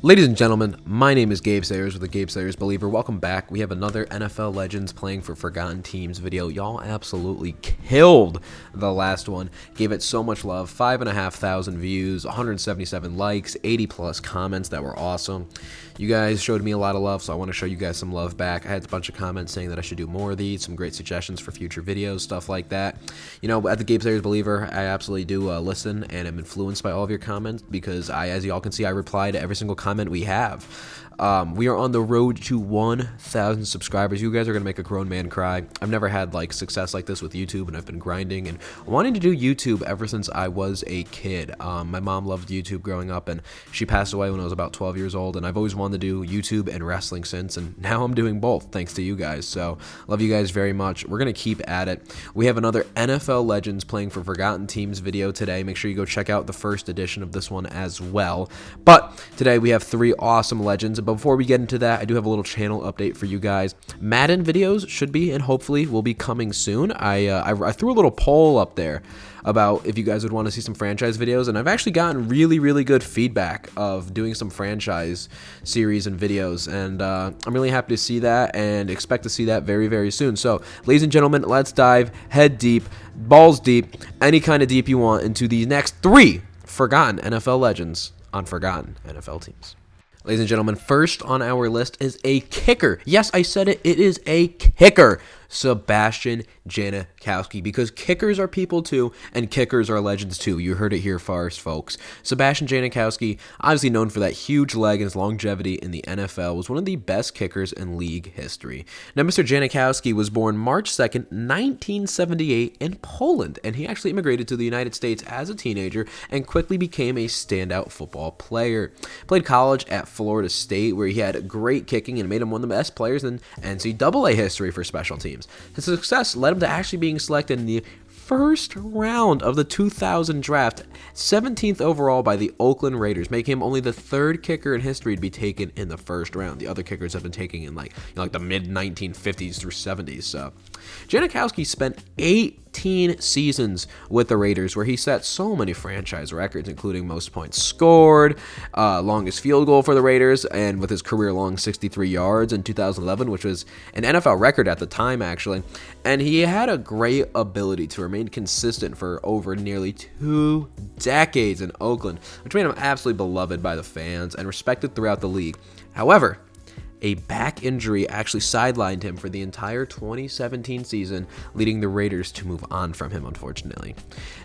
Ladies and gentlemen, my name is Gabe Sayers with the Gabe Sayers Believer. Welcome back. We have another NFL Legends playing for Forgotten Teams video. Y'all absolutely killed the last one. Gave it so much love. 5,500 views, 177 likes, 80 plus comments that were awesome. You guys showed me a lot of love, so I want to show you guys some love back. I had a bunch of comments saying that I should do more of these, some great suggestions for future videos, stuff like that. You know, at the Gabe Sayers Believer, I absolutely do listen and am influenced by all of your comments because as y'all can see, I reply to every single comment we have. We are on the road to 1,000 subscribers. You guys are gonna make a grown man cry. I've never had like success like this with YouTube, and I've been grinding and wanting to do YouTube ever since I was a kid. My mom loved YouTube growing up, and she passed away when I was about 12 years old, and I've always wanted to do YouTube and wrestling since, and now I'm doing both thanks to you guys. So love you guys very much. We're gonna keep at it. We have another NFL Legends playing for Forgotten Teams video today. Make sure you go check out the first edition of this one as well. But today we have three awesome legends. But before we get into that, I do have a little channel update for you guys. Madden videos should be and hopefully will be coming soon. I threw a little poll up there about if you guys would want to see some franchise videos, and I've actually gotten really good feedback of doing some franchise series and videos, and I'm really happy to see that and expect to see that very soon. So ladies and gentlemen, let's dive head deep, balls deep, any kind of deep you want into the next three Forgotten NFL Legends on Forgotten NFL Teams. Ladies and gentlemen, first on our list is a kicker. Yes, I said it. It is a kicker. Sebastian Janikowski, because kickers are people too, and kickers are legends too. You heard it here first, folks. Sebastian Janikowski, obviously known for that huge leg and his longevity in the NFL, was one of the best kickers in league history. Now, Mr. Janikowski was born March 2nd, 1978 in Poland, and he actually immigrated to the United States as a teenager and quickly became a standout football player. Played college at Florida State, where he had great kicking and made him one of the best players in NCAA history for special teams. His success led him to actually being selected in the first round of the 2000 draft, 17th overall by the Oakland Raiders, making him only the third kicker in history to be taken in the first round. The other kickers have been taken in like the mid 1950s through 70s. So Janikowski spent 18 seasons with the Raiders, where he set so many franchise records, including most points scored, longest field goal for the Raiders, and with his career-long 63 yards in 2011, which was an NFL record at the time, actually. And he had a great ability to remain consistent for over nearly 2 decades in Oakland, which made him absolutely beloved by the fans and respected throughout the league. However, a back injury actually sidelined him for the entire 2017 season, leading the Raiders to move on from him, unfortunately.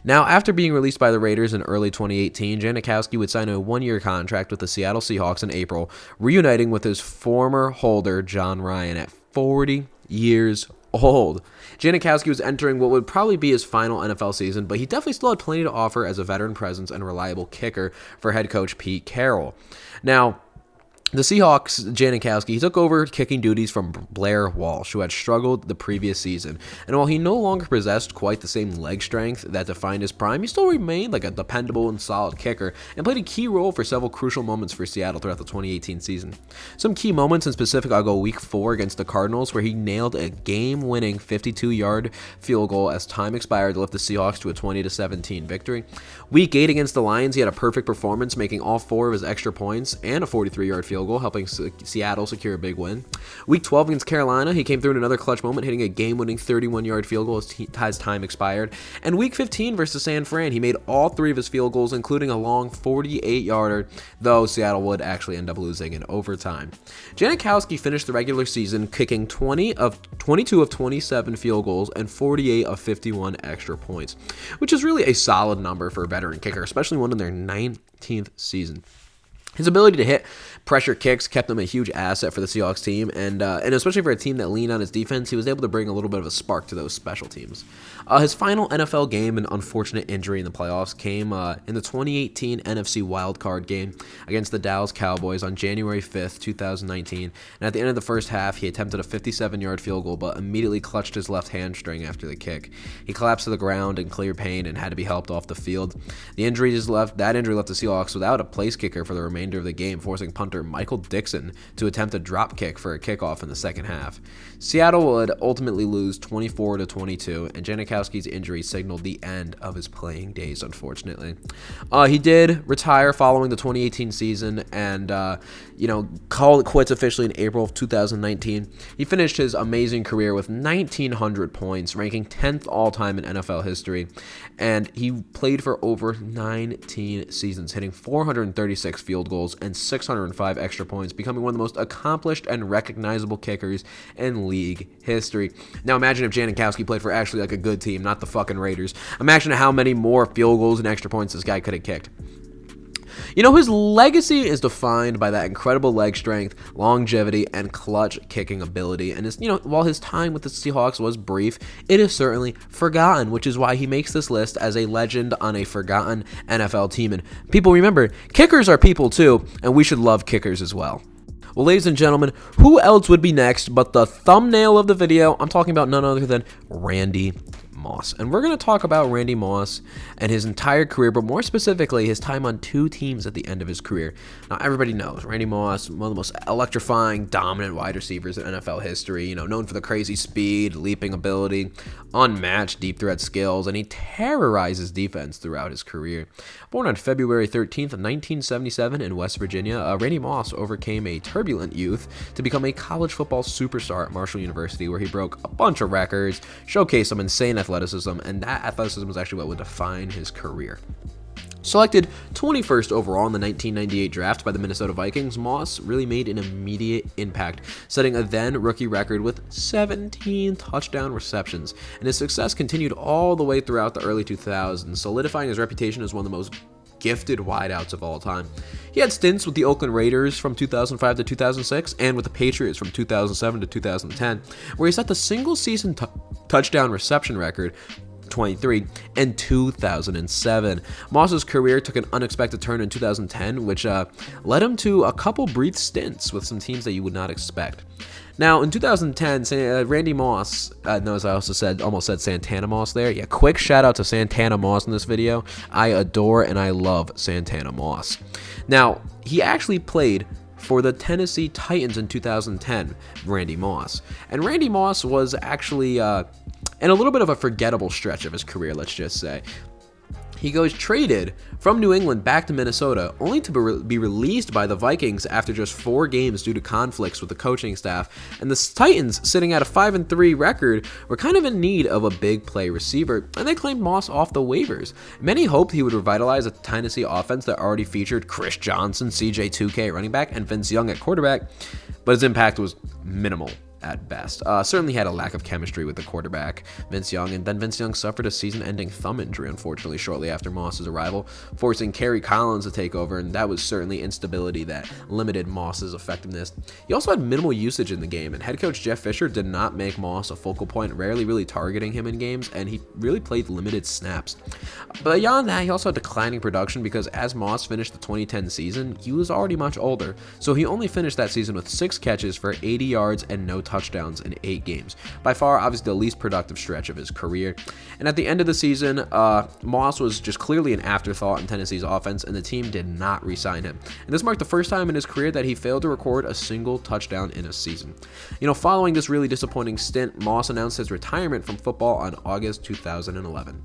Now, after being released by the Raiders in early 2018, Janikowski would sign a one-year contract with the Seattle Seahawks in April, reuniting with his former holder, John Ryan, at 40 years old. Janikowski was entering what would probably be his final NFL season, but he definitely still had plenty to offer as a veteran presence and reliable kicker for head coach Pete Carroll. Now, the Seahawks, Janikowski, he took over kicking duties from Blair Walsh, who had struggled the previous season. And while he no longer possessed quite the same leg strength that defined his prime, he still remained like a dependable and solid kicker and played a key role for several crucial moments for Seattle throughout the 2018 season. Some key moments in specific, I'll go week 4 against the Cardinals, where he nailed a game-winning 52-yard field goal as time expired to lift the Seahawks to a 20-17 victory. Week 8 against the Lions, he had a perfect performance, making all 4 of his extra points and a 43-yard field goal, helping Seattle secure a big win. Week 12 against Carolina, he came through in another clutch moment, hitting a game-winning 31-yard field goal as time expired. And Week 15 versus San Fran, he made all 3 of his field goals, including a long 48-yarder, though Seattle would actually end up losing in overtime. Janikowski finished the regular season kicking 22 of 27 field goals and 48 of 51 extra points, which is really a solid number for a veteran kicker, especially one in their 19th season. His ability to hit pressure kicks kept him a huge asset for the Seahawks team, and especially for a team that leaned on his defense, he was able to bring a little bit of a spark to those special teams. His final NFL game, an unfortunate injury in the playoffs, came in the 2018 NFC wildcard game against the Dallas Cowboys on January 5th, 2019, and at the end of the first half, he attempted a 57-yard field goal, but immediately clutched his left hamstring after the kick. He collapsed to the ground in clear pain and had to be helped off the field. That injury left the Seahawks without a place kicker for the remainder of the game, forcing punter defender Michael Dixon to attempt a drop kick for a kickoff in the second half. Seattle would ultimately lose 24-22, and Janikowski's injury signaled the end of his playing days, unfortunately. He did retire following the 2018 season and, called it quits officially in April of 2019. He finished his amazing career with 1,900 points, ranking 10th all-time in NFL history, and he played for over 19 seasons, hitting 436 field goals and 605 extra points, becoming one of the most accomplished and recognizable kickers in league history. Now imagine if Janikowski played for actually like a good team, not the fucking Raiders. Imagine how many more field goals and extra points this guy could have kicked. His legacy is defined by that incredible leg strength, longevity, and clutch kicking ability. And while his time with the Seahawks was brief, it is certainly forgotten, which is why he makes this list as a legend on a forgotten NFL team. And people remember, kickers are people too, and we should love kickers as well. Well, ladies and gentlemen, who else would be next but the thumbnail of the video? I'm talking about none other than Randy Moss. And we're going to talk about Randy Moss and his entire career, but more specifically, his time on 2 teams at the end of his career. Now, everybody knows Randy Moss, one of the most electrifying, dominant wide receivers in NFL history, known for the crazy speed, leaping ability, unmatched deep threat skills, and he terrorizes defense throughout his career. Born on February 13th, 1977 in West Virginia, Randy Moss overcame a turbulent youth to become a college football superstar at Marshall University, where he broke a bunch of records, showcased some insane athleticism, and that athleticism was actually what would define his career. Selected 21st overall in the 1998 draft by the Minnesota Vikings, Moss really made an immediate impact, setting a then rookie record with 17 touchdown receptions, and his success continued all the way throughout the early 2000s, solidifying his reputation as one of the most gifted wideouts of all time. He had stints with the Oakland Raiders from 2005 to 2006 and with the Patriots from 2007 to 2010, where he set the single-season touchdown reception record 23 in 2007. Moss's career took an unexpected turn in 2010, which led him to a couple brief stints with some teams that you would not expect. Now, in 2010, Randy Moss, notice I also almost said Santana Moss there. Yeah, quick shout out to Santana Moss in this video. I adore and I love Santana Moss. Now, he actually played for the Tennessee Titans in 2010, Randy Moss. And Randy Moss was actually in a little bit of a forgettable stretch of his career, let's just say. He goes traded from New England back to Minnesota, only to be released by the Vikings after just 4 games due to conflicts with the coaching staff. And the Titans, sitting at a 5-3 record, were kind of in need of a big play receiver, and they claimed Moss off the waivers. Many hoped he would revitalize a Tennessee offense that already featured Chris Johnson, CJ2K at running back, and Vince Young at quarterback, but his impact was minimal at best. Certainly had a lack of chemistry with the quarterback, Vince Young, and then Vince Young suffered a season-ending thumb injury, unfortunately, shortly after Moss's arrival, forcing Kerry Collins to take over, and that was certainly instability that limited Moss's effectiveness. He also had minimal usage in the game, and head coach Jeff Fisher did not make Moss a focal point, rarely really targeting him in games, and he really played limited snaps. But beyond that, he also had declining production because as Moss finished the 2010 season, he was already much older, so he only finished that season with 6 catches for 80 yards and no touchdowns in 8 games. By far, obviously, the least productive stretch of his career. And at the end of the season, Moss was just clearly an afterthought in Tennessee's offense, and the team did not re-sign him. And this marked the first time in his career that he failed to record a single touchdown in a season. Following this really disappointing stint, Moss announced his retirement from football on August 2011.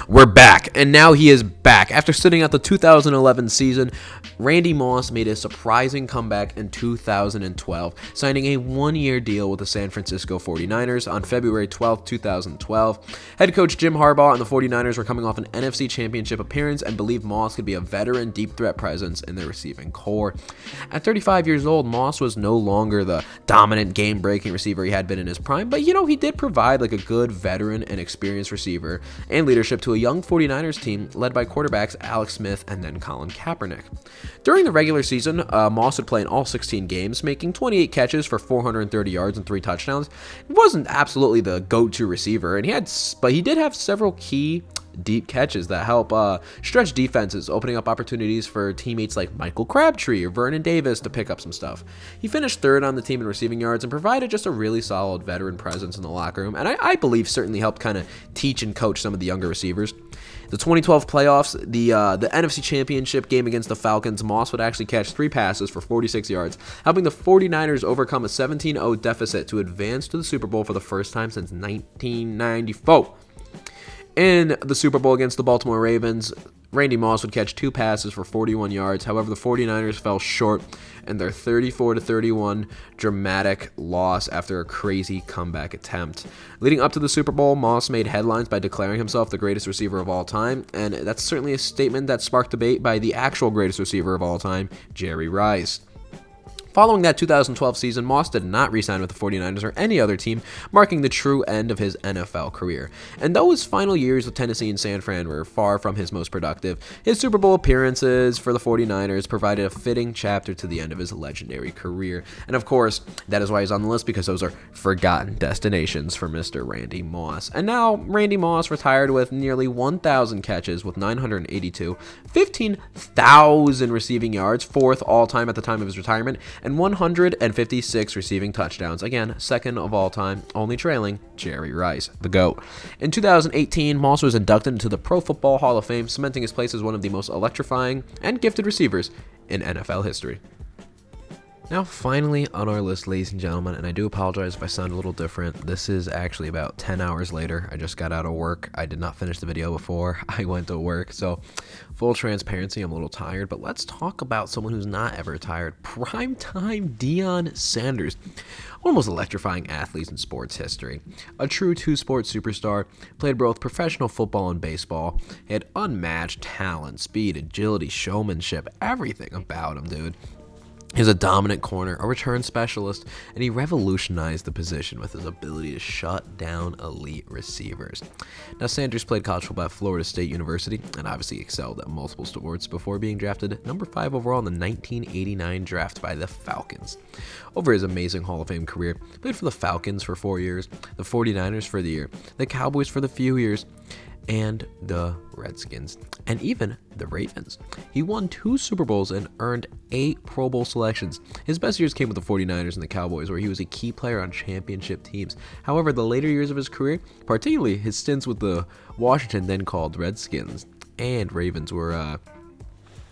We're back, and now he is back. After sitting out the 2011 season, Randy Moss made a surprising comeback in 2012, signing a 1-year deal with the San Francisco 49ers on February 12, 2012. Head coach Jim Harbaugh and the 49ers were coming off an NFC Championship appearance and believed Moss could be a veteran deep threat presence in their receiving core. At 35 years old, Moss was no longer the dominant game-breaking receiver he had been in his prime, but he did provide like a good veteran and experienced receiver and leadership to a young 49ers team led by quarterbacks Alex Smith and then Colin Kaepernick. During the regular season, Moss would play in all 16 games, making 28 catches for 430 yards and 3 touchdowns. He wasn't absolutely the go-to receiver, but he did have several key deep catches that help stretch defenses, opening up opportunities for teammates like Michael Crabtree or Vernon Davis to pick up some stuff. He finished third on the team in receiving yards and provided just a really solid veteran presence in the locker room, and I believe certainly helped kind of teach and coach some of the younger receivers. The 2012 playoffs, the NFC Championship game against the Falcons, Moss would actually catch 3 passes for 46 yards, helping the 49ers overcome a 17-0 deficit to advance to the Super Bowl for the first time since 1994. In the Super Bowl against the Baltimore Ravens, Randy Moss would catch 2 passes for 41 yards. However, the 49ers fell short in their 34-31 dramatic loss after a crazy comeback attempt. Leading up to the Super Bowl, Moss made headlines by declaring himself the greatest receiver of all time, and that's certainly a statement that sparked debate by the actual greatest receiver of all time, Jerry Rice. Following that 2012 season, Moss did not re-sign with the 49ers or any other team, marking the true end of his NFL career. And though his final years with Tennessee and San Fran were far from his most productive, his Super Bowl appearances for the 49ers provided a fitting chapter to the end of his legendary career. And of course, that is why he's on the list, because those are forgotten destinations for Mr. Randy Moss. And now, Randy Moss retired with nearly 1,000 catches with 982, 15,000 receiving yards, 4th all-time at the time of his retirement, and 156 receiving touchdowns. Again, 2nd of all time, only trailing Jerry Rice, the GOAT. In 2018, Moss was inducted into the Pro Football Hall of Fame, cementing his place as one of the most electrifying and gifted receivers in NFL history. Now, finally on our list, ladies and gentlemen, and I do apologize if I sound a little different. This is actually about 10 hours later. I just got out of work. I did not finish the video before I went to work. So, full transparency, I'm a little tired. But let's talk about someone who's not ever tired. Primetime Deion Sanders. One of the most electrifying athletes in sports history. A true two-sport superstar, played both professional football and baseball. He had unmatched talent, speed, agility, showmanship, everything about him, dude. He was a dominant corner, a return specialist, and he revolutionized the position with his ability to shut down elite receivers. Now, Sanders played college football at Florida State University and obviously excelled at multiple sports before being drafted number 5 overall in the 1989 draft by the Falcons. Over his amazing Hall of Fame career, he played for the Falcons for 4 years, the 49ers for the year, the Cowboys for the few years, and the Redskins, and even the Ravens. He won 2 Super Bowls and earned 8 Pro Bowl selections. His best years came with the 49ers and the Cowboys, where he was a key player on championship teams. However, the later years of his career, particularly his stints with the Washington, then called Redskins, and Ravens, were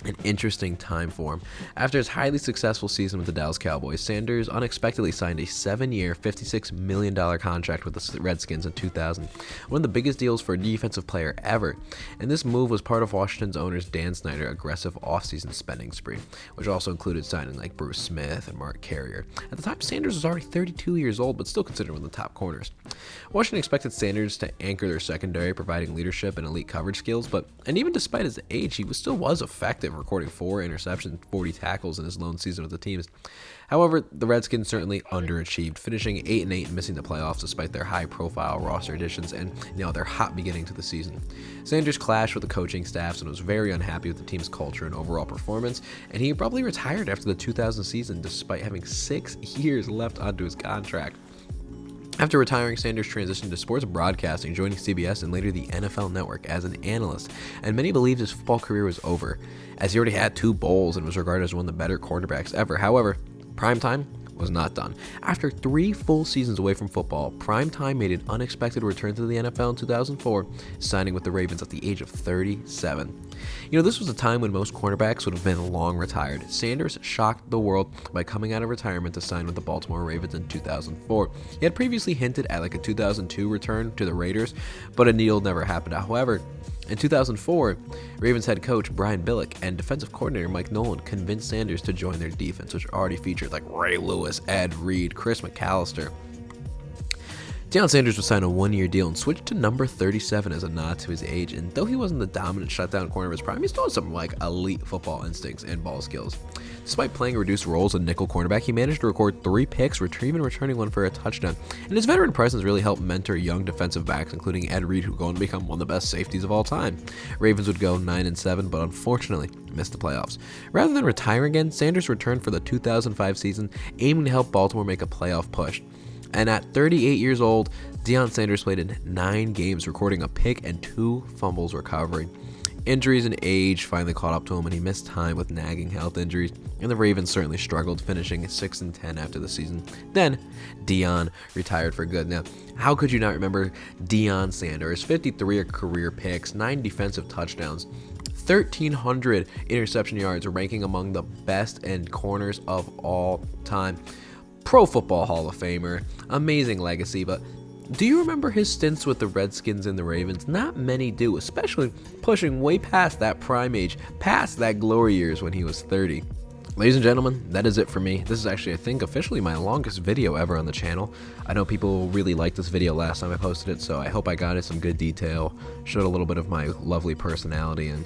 an interesting time for him. After his highly successful season with the Dallas Cowboys, Sanders unexpectedly signed a 7-year, $56 million contract with the Redskins in 2000, one of the biggest deals for a defensive player ever. And this move was part of Washington's owner's Dan Snyder's aggressive offseason spending spree, which also included signing like Bruce Smith and Mark Carrier. At the time, Sanders was already 32 years old, but still considered one of the top corners. Washington expected Sanders to anchor their secondary, providing leadership and elite coverage skills, and even despite his age, he still was effective, recording 4 interceptions, 40 tackles in his lone season with the teams. However, the Redskins certainly underachieved, finishing 8-8 and missing the playoffs despite their high-profile roster additions and their hot beginning to the season. Sanders clashed with the coaching staffs and was very unhappy with the team's culture and overall performance, and he abruptly retired after the 2000 season despite having 6 years left onto his contract. After retiring, Sanders transitioned to sports broadcasting, joining CBS and later the NFL Network as an analyst, and many believed his football career was over, as he already had 2 bowls and was regarded as one of the better quarterbacks ever. However, primetime was not done. After 3 full seasons away from football, Primetime made an unexpected return to the NFL in 2004, signing with the Ravens at the age of 37. This was a time when most cornerbacks would have been long retired. Sanders shocked the world by coming out of retirement to sign with the Baltimore Ravens in 2004. He had previously hinted at a 2002 return to the Raiders, but a deal never happened. However, in 2004, Ravens head coach Brian Billick and defensive coordinator Mike Nolan convinced Sanders to join their defense, which already featured Ray Lewis, Ed Reed, Chris McAllister. Deion Sanders would sign a 1-year deal and switch to number 37 as a nod to his age, and though he wasn't the dominant shutdown corner of his prime, he still had some elite football instincts and ball skills. Despite playing reduced roles in nickel cornerback, he managed to record 3 picks, retrieving and returning 1 for a touchdown, and his veteran presence really helped mentor young defensive backs, including Ed Reed, who would go on to become one of the best safeties of all time. Ravens would go 9-7, but unfortunately missed the playoffs. Rather than retiring again, Sanders returned for the 2005 season, aiming to help Baltimore make a playoff push. And at 38 years old, Deion Sanders played in 9 games, recording a pick and 2 fumbles recovering. Injuries and age finally caught up to him, and he missed time with nagging health injuries, and the Ravens certainly struggled, finishing 6-10 after the season. Then, Deion retired for good. Now, how could you not remember Deion Sanders? 53 career picks, 9 defensive touchdowns, 1,300 interception yards, ranking among the best end corners of all time. Pro Football Hall of Famer, amazing legacy, but do you remember his stints with the Redskins and the Ravens? Not many do, especially pushing way past that prime age, past that glory years when he was 30. Ladies and gentlemen, that is it for me. This is actually, I think, officially my longest video ever on the channel. I know people really liked this video last time I posted it, so I hope I got it some good detail, showed a little bit of my lovely personality, and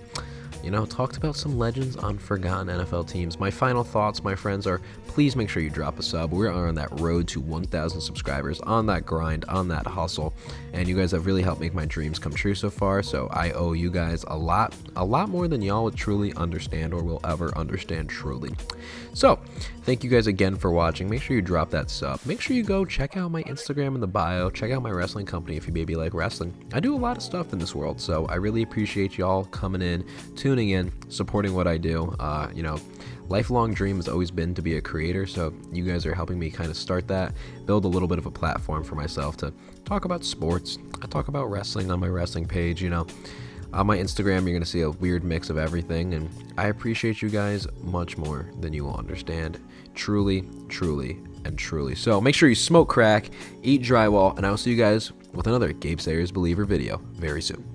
talked about some legends on forgotten NFL teams. My final thoughts, my friends, are please make sure you drop a sub. We're on that road to 1,000 subscribers, on that grind, on that hustle, and you guys have really helped make my dreams come true so far, so I owe you guys a lot more than y'all would truly understand or will ever understand truly. So, thank you guys again for watching. Make sure you drop that sub. Make sure you go check out my Instagram in the bio. Check out my wrestling company if you maybe like wrestling. I do a lot of stuff in this world, so I really appreciate y'all coming in, tuning in, supporting what I do. Lifelong dream has always been to be a creator, so you guys are helping me kind of start that, build a little bit of a platform for myself to talk about sports. I talk about wrestling on my wrestling page, On my Instagram, you're going to see a weird mix of everything, and I appreciate you guys much more than you will understand. Truly, truly, and truly. So make sure you smoke crack, eat drywall, and I will see you guys with another Gabe Sayers Believer video very soon.